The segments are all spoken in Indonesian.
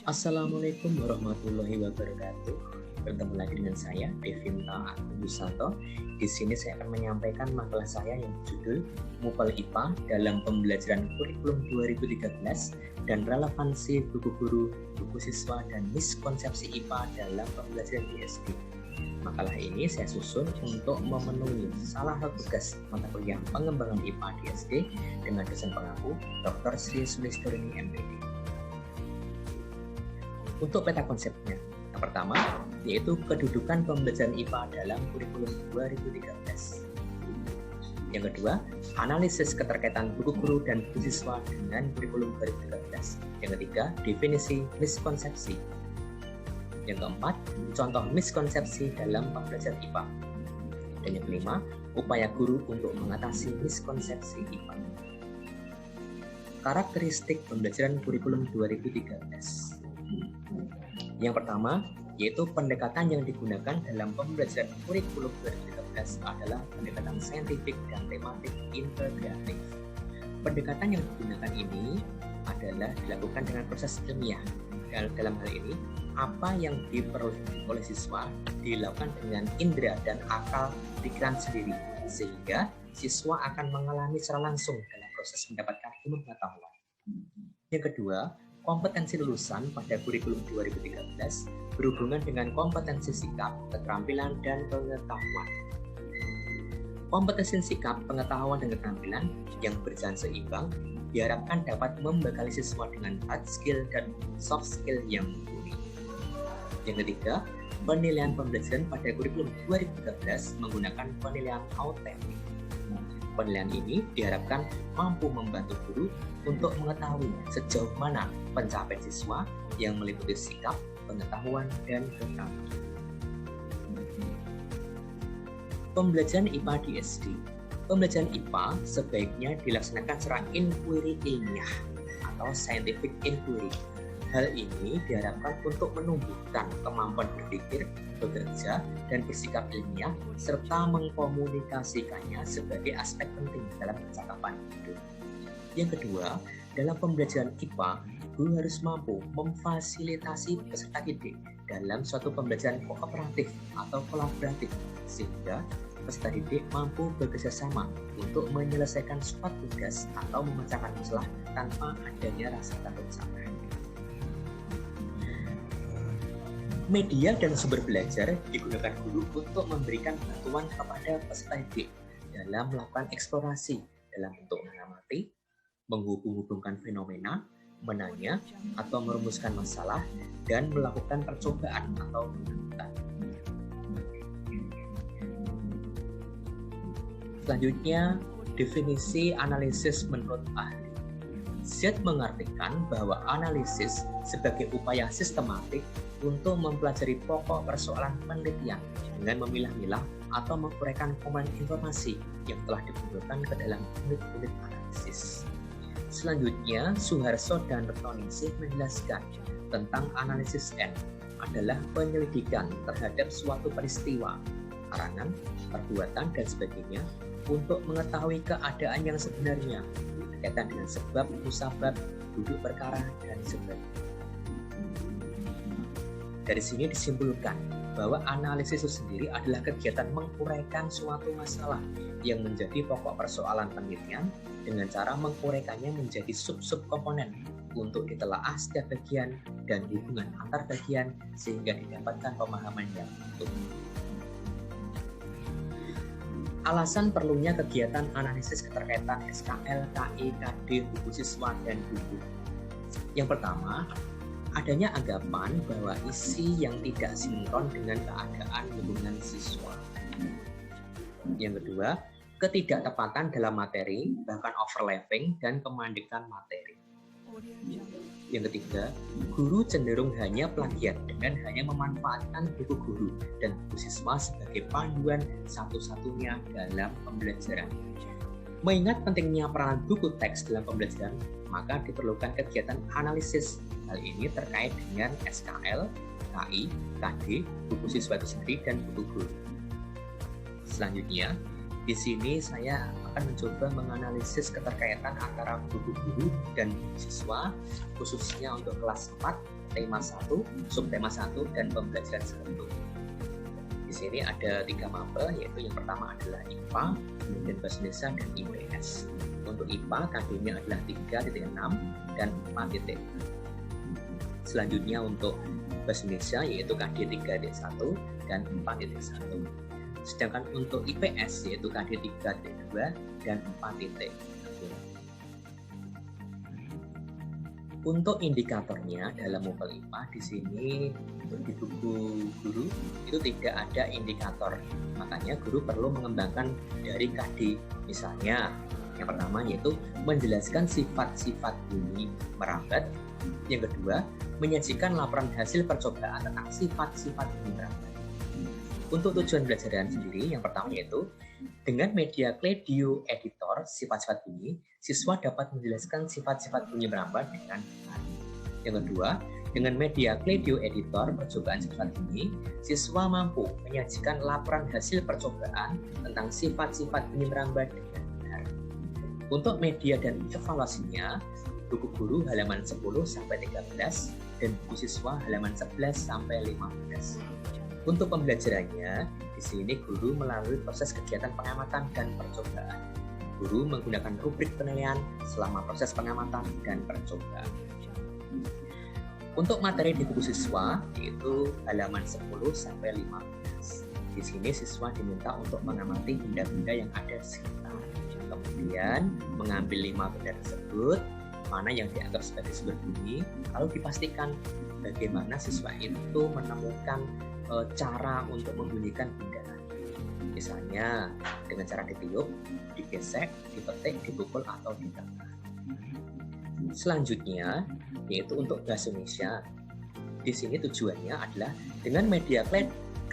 Assalamualaikum warahmatullahi wabarakatuh. Bertemu lagi dengan saya, Devinta Agusanto. Di sini saya akan menyampaikan makalah saya yang berjudul Mupal IPA dalam Pembelajaran Kurikulum 2013 dan Relevansi Buku Guru, Buku Siswa, dan Miskonsepsi IPA dalam Pembelajaran di SD. Makalah ini saya susun untuk memenuhi salah satu tugas mata kuliah pengembangan IPA di SD dengan dosen pengaku Dr. Sri Sulistorini MPD. Untuk peta konsepnya, yang pertama yaitu kedudukan pembelajaran IPA dalam kurikulum 2013. Yang kedua, analisis keterkaitan buku guru dan buku siswa dengan kurikulum 2013. Yang ketiga, definisi miskonsepsi. Yang keempat, contoh miskonsepsi dalam pembelajaran IPA. Dan yang kelima, upaya guru untuk mengatasi miskonsepsi IPA. Karakteristik pembelajaran kurikulum 2013. Yang pertama, yaitu pendekatan yang digunakan dalam pembelajaran kurikulum 2013 adalah pendekatan saintifik dan tematik integratif. Pendekatan yang digunakan ini adalah dilakukan dengan proses ilmiah. Dalam hal ini, apa yang diperoleh oleh siswa dilakukan dengan indera dan akal pikiran sendiri, sehingga siswa akan mengalami secara langsung dalam proses mendapatkan ilmu pengetahuan. Yang kedua, kompetensi lulusan pada kurikulum 2013 berhubungan dengan kompetensi sikap, keterampilan, dan pengetahuan. Kompetensi sikap, pengetahuan, dan keterampilan yang berjalan seimbang diharapkan dapat membekali siswa dengan hard skill dan soft skill yang mumpuni. Yang ketiga, penilaian pembelajaran pada kurikulum 2013 menggunakan penilaian autentik. Penilaian ini diharapkan mampu membantu guru untuk mengetahui sejauh mana pencapaian siswa yang meliputi sikap, pengetahuan, dan keterampilan. Pembelajaran IPA di SD. Pembelajaran IPA sebaiknya dilaksanakan secara inquiry ilmiah atau scientific inquiry. Hal ini diharapkan untuk menumbuhkan kemampuan berpikir, bekerja, dan bersikap ilmiah, serta mengkomunikasikannya sebagai aspek penting dalam percakapan hidup. Yang kedua, dalam pembelajaran IPA, guru harus mampu memfasilitasi peserta didik dalam suatu pembelajaran kooperatif atau kolaboratif, sehingga peserta didik mampu bekerjasama untuk menyelesaikan suatu tugas atau memecahkan masalah tanpa adanya rasa takut salah. Media dan sumber belajar digunakan guru untuk memberikan bantuan kepada peserta didik dalam melakukan eksplorasi dalam bentuk mengamati, menghubung-hubungkan fenomena, menanya atau merumuskan masalah, dan melakukan percobaan atau pengamatan. Selanjutnya, definisi analisis menurut ahli. Z mengartikan bahwa analisis sebagai upaya sistematik untuk mempelajari pokok persoalan penelitian dengan memilah-milah atau menguraikan komponen informasi yang telah dikumpulkan ke dalam unit-unit analisis. Selanjutnya, Suharso dan Retnoningsih menjelaskan tentang analisis N adalah penyelidikan terhadap suatu peristiwa, karangan, perbuatan, dan sebagainya untuk mengetahui keadaan yang sebenarnya berkaitan dengan sebab, musabab, duduk perkara, dan sebagainya. Dari sini disimpulkan bahwa analisis itu sendiri adalah kegiatan menguraikan suatu masalah yang menjadi pokok persoalan penelitian dengan cara menguraikannya menjadi sub-sub komponen untuk ditelaah setiap bagian dan hubungan antar bagian sehingga didapatkan pemahaman yang utuh. Alasan perlunya kegiatan analisis keterkaitan SKL, KI, KD, buku siswa, dan buku. Yang pertama, adanya anggapan bahwa isi yang tidak sinkron dengan keadaan lingkungan siswa. Yang kedua, ketidaktepatan dalam materi, bahkan overlapping dan kemandikan materi. Yang ketiga, guru cenderung hanya plagiat dengan hanya memanfaatkan buku guru dan buku siswa sebagai panduan satu-satunya dalam pembelajaran. Mengingat pentingnya peranan buku teks dalam pembelajaran, maka diperlukan kegiatan analisis. Hal ini terkait dengan SKL, KI, KD, buku siswa itu sendiri, dan buku guru. Selanjutnya, di sini saya akan mencoba menganalisis keterkaitan antara buku guru dan buku siswa, khususnya untuk kelas 4 tema 1, subtema 1, dan pembelajaran serentak. Di sini ada 3 mapel, yaitu yang pertama adalah IPA, kemudian Bahasa Indonesia, dan IPS. Untuk IPA, KD-nya adalah 3.6 dan 4. Selanjutnya untuk Bahasa Indonesia, yaitu KD 3.1 dan 4.1. Sedangkan untuk IPS, yaitu KD 3.2 dan 4. Untuk indikatornya dalam mapel IPA di sini di buku guru itu tidak ada indikator, makanya guru perlu mengembangkan dari KD. Misalnya yang pertama yaitu menjelaskan sifat-sifat bunyi merambat, yang kedua menyajikan laporan hasil percobaan tentang sifat-sifat bunyi merambat. Untuk tujuan pembelajaran sendiri, yang pertama yaitu dengan media Kledio Editor sifat-sifat bunyi, siswa dapat menjelaskan sifat-sifat bunyi merambat dengan benar. Yang kedua, dengan media Kledio Editor percobaan sifat bunyi, siswa mampu menyajikan laporan hasil percobaan tentang sifat-sifat bunyi merambat dengan benar. Untuk media dan evaluasinya, buku guru halaman 10-13 dan buku siswa halaman 11-15. Untuk pembelajarannya, di sini guru melalui proses kegiatan pengamatan dan percobaan. Guru menggunakan rubrik penilaian selama proses pengamatan dan percobaan. Untuk materi di buku siswa, yaitu halaman 10-15. Di sini siswa diminta untuk mengamati benda-benda yang ada di sekitar. Kemudian mengambil 5 benda tersebut, mana yang dianggap sebagai sumber bunyi, lalu dipastikan bagaimana siswa itu menemukan cara untuk membunyikan benda. Misalnya dengan cara ditiup, digesek, dipetik, dipukul, atau ditebak. Selanjutnya yaitu untuk Bahasa Indonesia. Di sini tujuannya adalah dengan media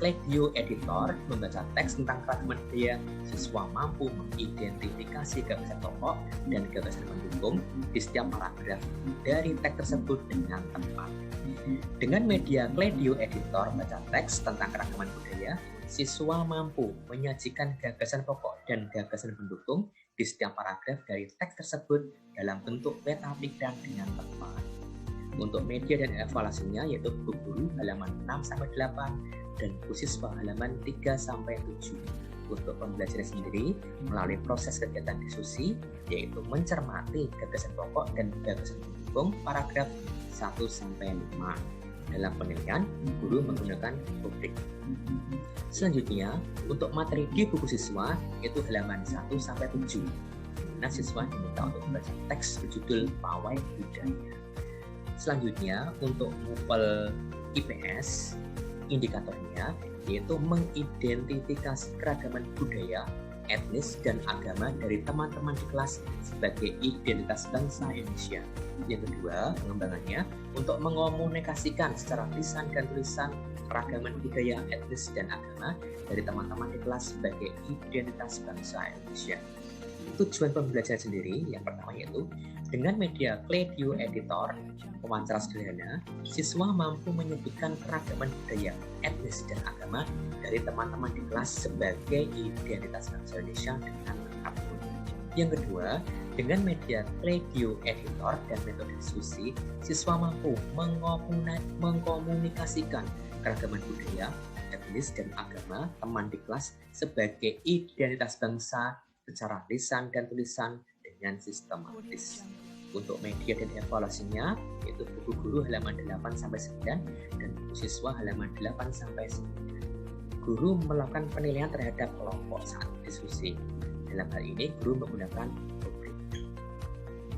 Kledio Editor membaca teks tentang keragaman budaya, siswa mampu mengidentifikasi gagasan pokok dan gagasan pendukung di setiap paragraf dari teks tersebut dengan tepat. Dengan media Kledio Editor membaca teks tentang keragaman budaya, siswa mampu menyajikan gagasan pokok dan gagasan pendukung di setiap paragraf dari teks tersebut dalam bentuk peta pikiran dengan tepat. Untuk media dan evaluasinya yaitu buku guru halaman 6-8 dan buku siswa halaman 3-7. Untuk pembelajaran sendiri melalui proses kegiatan diskusi yaitu mencermati gagasan pokok dan gagasan pendukung paragraf 1-5. Dalam penilaian, guru menggunakan rubrik. Selanjutnya, untuk materi di buku siswa yaitu halaman 1-7. Nah, siswa diminta untuk membaca teks berjudul Pawai Budaya. Selanjutnya, untuk mapel IPS, indikatornya yaitu mengidentifikasi keragaman budaya, etnis, dan agama dari teman-teman di kelas sebagai identitas bangsa Indonesia. Yang kedua, pengembangannya untuk mengomunikasikan secara lisan dan tulisan keragaman budaya, etnis, dan agama dari teman-teman di kelas sebagai identitas bangsa Indonesia. Tujuan pembelajaran sendiri yang pertama yaitu dengan media Kledio Editor wawancara sederhana, siswa mampu menyebutkan keragaman budaya, etnis, dan agama dari teman-teman di kelas sebagai identitas bangsa Indonesia dengan lengkap. Yang kedua, dengan media Kledio Editor dan metode diskusi, siswa mampu mengkomunikasikan keragaman budaya, etnis, dan agama teman di kelas sebagai identitas bangsa secara lisan dan tulisan dengan sistematis. Untuk media dan evaluasinya yaitu buku guru halaman 8-9 dan buku siswa halaman 8-9. Guru melakukan penilaian terhadap kelompok saat diskusi. Dalam hal ini guru menggunakan rubrik.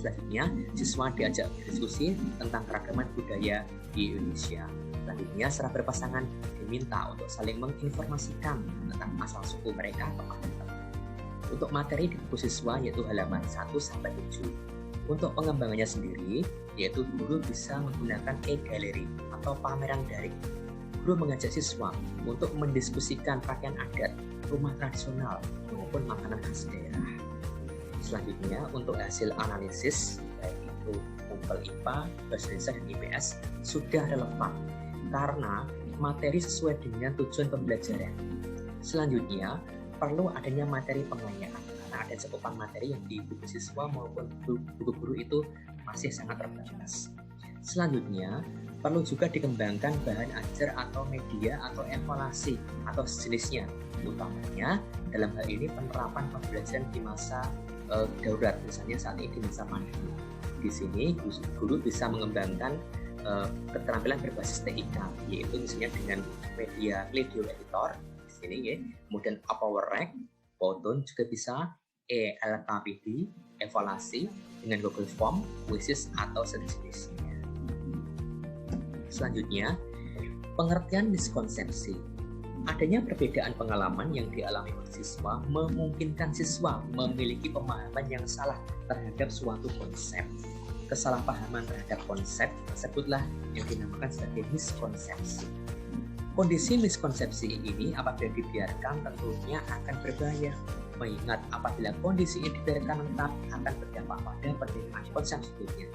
Selanjutnya siswa diajak berdiskusi tentang keragaman budaya di Indonesia. Selanjutnya secara berpasangan diminta untuk saling menginformasikan tentang asal suku mereka kepada teman. Untuk materi di buku siswa yaitu halaman 1-7. Untuk pengembangannya sendiri, yaitu guru bisa menggunakan e-galeri atau pameran daring. Guru mengajak siswa untuk mendiskusikan pakaian adat, rumah tradisional, maupun makanan khas daerah. Selanjutnya, untuk hasil analisis, baik itu mapel IPA, Bahasa Indonesia, dan IPS, sudah relevan karena materi sesuai dengan tujuan pembelajaran. Selanjutnya, perlu adanya materi pengayaan. Ada cakupan materi yang di buku siswa maupun buku guru itu masih sangat terbatas. Selanjutnya, perlu juga dikembangkan bahan ajar atau media atau evaluasi atau sejenisnya, utamanya dalam hal ini penerapan pembelajaran di masa darurat, misalnya saat ini di masa pandemi. Di sini guru bisa mengembangkan keterampilan berbasis TIK, yaitu misalnya dengan media video editor di sini ya, kemudian PowerRack, Powtoon juga bisa, LKPD, evaluasi dengan Google Form, Quizzes atau sejenisnya. Selanjutnya, pengertian miskonsepsi. Adanya perbedaan pengalaman yang dialami oleh siswa memungkinkan siswa memiliki pemahaman yang salah terhadap suatu konsep. Kesalahpahaman terhadap konsep tersebutlah yang dinamakan sebagai miskonsepsi. Kondisi miskonsepsi ini apabila dibiarkan tentunya akan berbahaya. Mengingat apabila kondisi ini dibiarkan lengkap akan berdampak pada penerimaan konsep sebelumnya.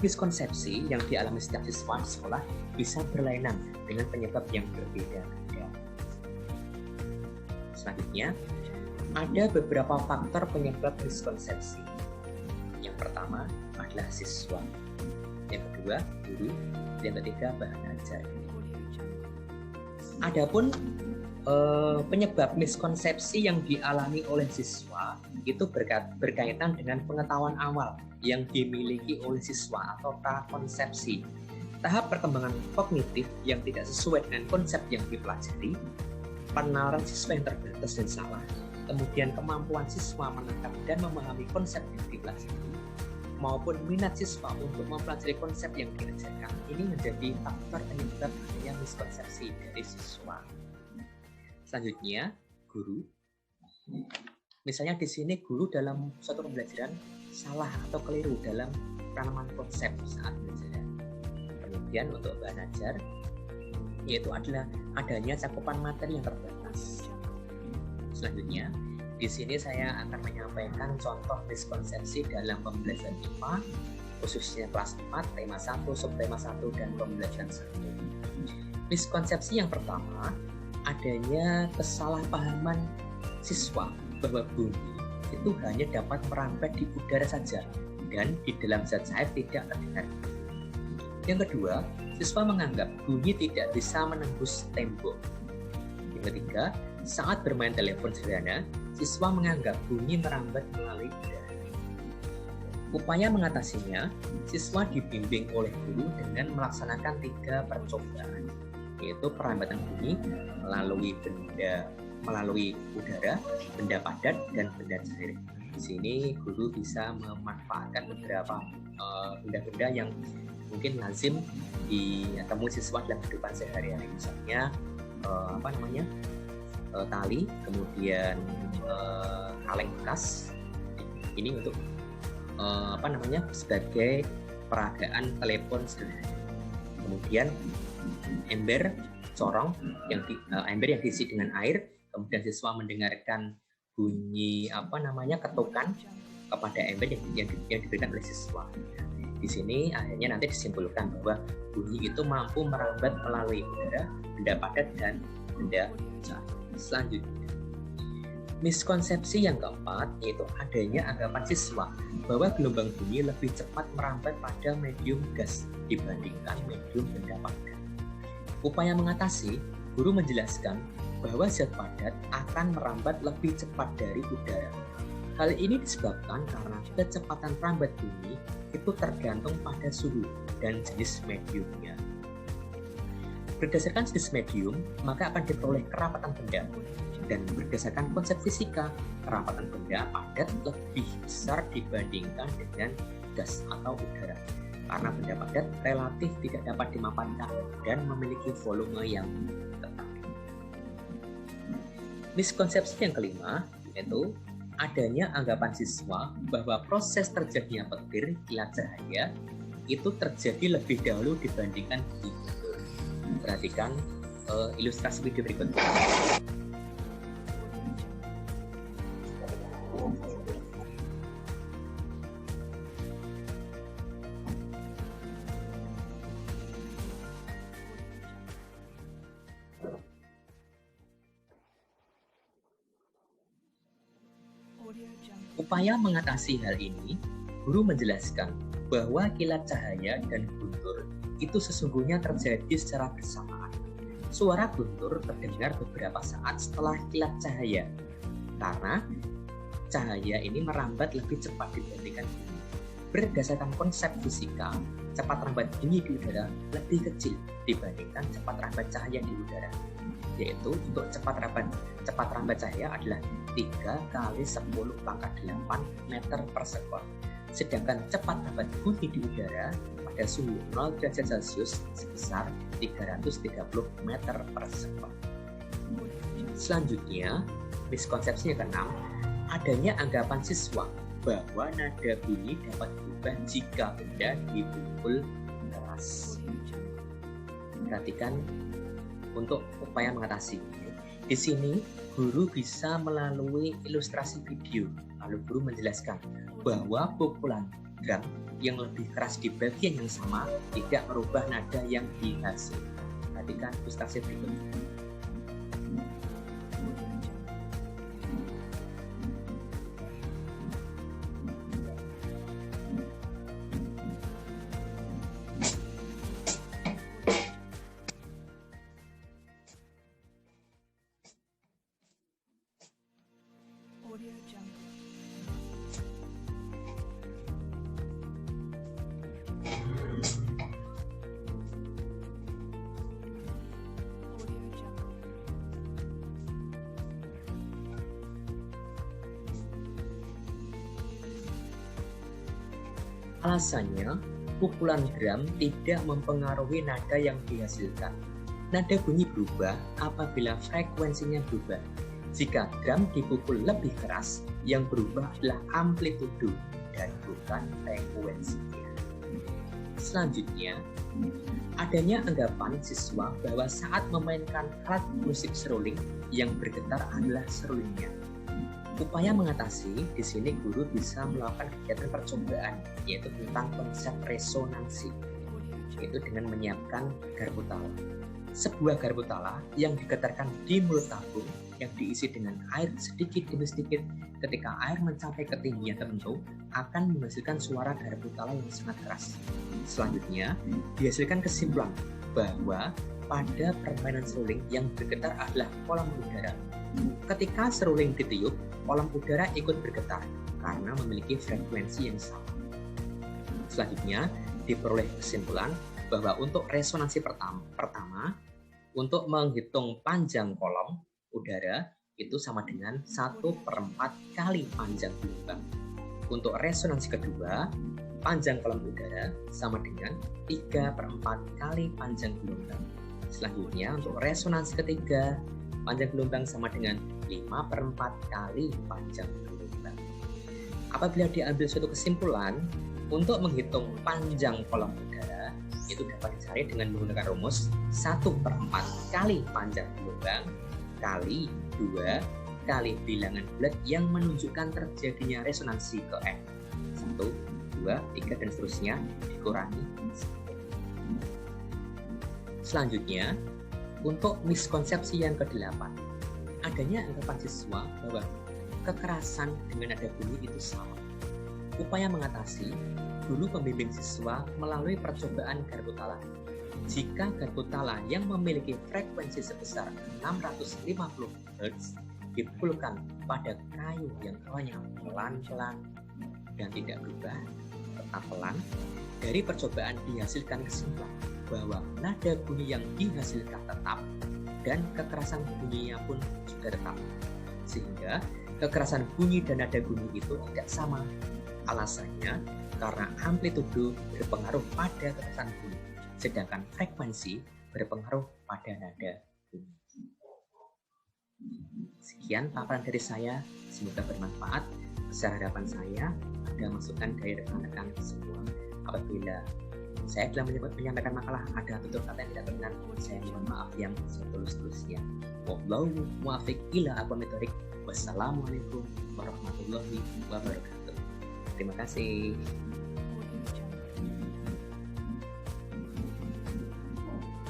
Miskonsepsi yang dialami setiap siswa di sekolah bisa berlainan dengan penyebab yang berbeda-beda. Selanjutnya, ada beberapa faktor penyebab miskonsepsi. Yang pertama adalah siswa, yang kedua guru, yang ketiga bahan ajar. Adapun penyebab miskonsepsi yang dialami oleh siswa itu berkaitan dengan pengetahuan awal yang dimiliki oleh siswa atau prakonsepsi, tahap perkembangan kognitif yang tidak sesuai dengan konsep yang dipelajari, penalaran siswa yang terbatas dan salah, kemudian kemampuan siswa menangkap dan memahami konsep yang dipelajari, maupun minat siswa untuk mempelajari konsep yang diajarkan. Ini menjadi faktor penyebab adanya miskonsepsi dari siswa. Selanjutnya, guru. Misalnya di sini guru dalam suatu pembelajaran salah atau keliru dalam penanaman konsep saat belajar. Kemudian untuk bahan ajar, yaitu adalah adanya cakupan materi yang terbatas. Selanjutnya, di sini saya akan menyampaikan contoh miskonsepsi dalam pembelajaran IPA, khususnya kelas 4, tema 1, subtema 1, dan pembelajaran 1. Miskonsepsi yang pertama, adanya kesalahpahaman siswa bahwa bunyi itu hanya dapat merambat di udara saja dan di dalam zat cair tidak terdengar. Yang kedua, siswa menganggap bunyi tidak bisa menembus tembok. Yang ketiga, saat bermain telepon sederhana, siswa menganggap bunyi merambat melalui udara. Upaya mengatasinya, siswa dibimbing oleh guru dengan melaksanakan 3 percobaan, yaitu perambatan bunyi melalui udara, benda padat, dan benda cair. Di sini guru bisa memanfaatkan beberapa benda-benda yang mungkin lazim ditemui siswa dalam kehidupan sehari-hari, misalnya tali, kemudian kaleng bekas. Ini untuk sebagai peragaan telepon sederhana. Kemudian ember corong ember yang diisi dengan air, kemudian siswa mendengarkan bunyi ketukan kepada ember yang diberikan oleh siswa. Di sini akhirnya nanti disimpulkan bahwa bunyi itu mampu merambat melalui udara, benda padat, dan benda cair. Selanjutnya, miskonsepsi yang keempat yaitu adanya anggapan siswa bahwa gelombang bunyi lebih cepat merambat pada medium gas dibandingkan medium benda padat. Upaya mengatasi, guru menjelaskan bahwa zat padat akan merambat lebih cepat dari udara. Hal ini disebabkan karena kecepatan merambat bunyi itu tergantung pada suhu dan jenis mediumnya. Berdasarkan jenis medium, maka akan diperoleh kerapatan benda. Dan berdasarkan konsep fisika, kerapatan benda padat lebih besar dibandingkan dengan gas atau udara. Karena benda padat relatif tidak dapat dimapankan dan memiliki volume yang tetap. Miskonsepsi yang kelima yaitu adanya anggapan siswa bahwa proses terjadinya petir kilat cahaya itu terjadi lebih dahulu dibandingkan bunyi. Perhatikan ilustrasi video berikut. Upaya mengatasi hal ini, guru menjelaskan bahwa kilat cahaya dan guntur itu sesungguhnya terjadi secara bersamaan. Suara guntur terdengar beberapa saat setelah kilat cahaya, karena cahaya ini merambat lebih cepat dibandingkan bunyi. Berdasarkan konsep fisika, cepat rambat bunyi di udara lebih kecil dibandingkan cepat rambat cahaya di udara, yaitu untuk cepat rambat cahaya adalah 3 kali 10 pangkat 8 meter per sekon. Sedangkan cepat rambat bunyi di udara pada suhu 0 derajat Celcius sebesar 330 meter per sekon. Selanjutnya, miskonsepsi yang keenam, adanya anggapan siswa bahwa nada bunyi dapat berubah jika benda dipukul keras. Perhatikan untuk upaya mengatasi. Di sini guru bisa melalui ilustrasi video. Lalu guru menjelaskan bahwa pukulan drum yang lebih keras di bagian yang sama tidak merubah nada yang dihasilkan. Perhatikan ilustrasi berikut. Alasannya, pukulan drum tidak mempengaruhi nada yang dihasilkan. Nada bunyi berubah apabila frekuensinya berubah. Jika drum dipukul lebih keras, yang berubah adalah amplitudo dan bukan frekuensinya. Selanjutnya, adanya anggapan siswa bahwa saat memainkan alat musik seruling, yang bergetar adalah serulingnya. Upaya mengatasi, di sini guru bisa melakukan kegiatan percobaan, yaitu tentang konsep resonansi, yaitu dengan menyiapkan garpu tala. Sebuah garpu tala yang digetarkan di mulut tabung yang diisi dengan air sedikit demi sedikit, ketika air mencapai ketinggian tertentu, akan menghasilkan suara garpu tala yang sangat keras. Selanjutnya, dihasilkan kesimpulan bahwa pada permainan seruling yang bergetar adalah kolam udara. Ketika seruling ditiup, kolam udara ikut bergetar karena memiliki frekuensi yang sama. Selanjutnya, diperoleh kesimpulan bahwa untuk resonansi pertama, untuk menghitung panjang kolom udara itu sama dengan 1/4 kali panjang gelombang. Untuk resonansi kedua, panjang kolom udara sama dengan 3/4 kali panjang gelombang. Selanjutnya, untuk resonansi ketiga, panjang gelombang sama dengan 5/4 kali panjang gelombang. Apabila diambil suatu kesimpulan, untuk menghitung panjang kolom udara itu dapat dicari dengan menggunakan rumus 1/4 kali panjang gelombang kali 2 kali bilangan bulat yang menunjukkan terjadinya resonansi ke F. 1, 2, 3, dan seterusnya dikurangi 1. Selanjutnya, untuk miskonsepsi yang ke-8, adanya anggapan siswa bahwa kekerasan dengan nada bunyi itu sama. Upaya mengatasi, guru pembimbing siswa melalui percobaan garpu tala. Jika garpu tala yang memiliki frekuensi sebesar 650 Hz dipukulkan pada kayu yang awalnya pelan-pelan dan tidak berubah, tetap pelan, dari percobaan dihasilkan kesimpulan bahwa nada bunyi yang dihasilkan tetap dan kekerasan bunyinya pun juga tetap, sehingga kekerasan bunyi dan nada bunyi itu tidak sama. Alasannya karena amplitudo berpengaruh pada kekerasan bunyi, sedangkan frekuensi berpengaruh pada nada bunyi. Sekian paparan dari saya, semoga bermanfaat. Besar harapan saya ada masukan dari rekan-rekan semua. Apabila saya telah menyampaikan makalah ada tutur kata yang tidak benar, saya mohon maaf yang setulus-tulusnya. Wallahu muwaffiq ila aqwamit thoriq. Wassalamualaikum warahmatullahi wabarakatuh. Terima kasih.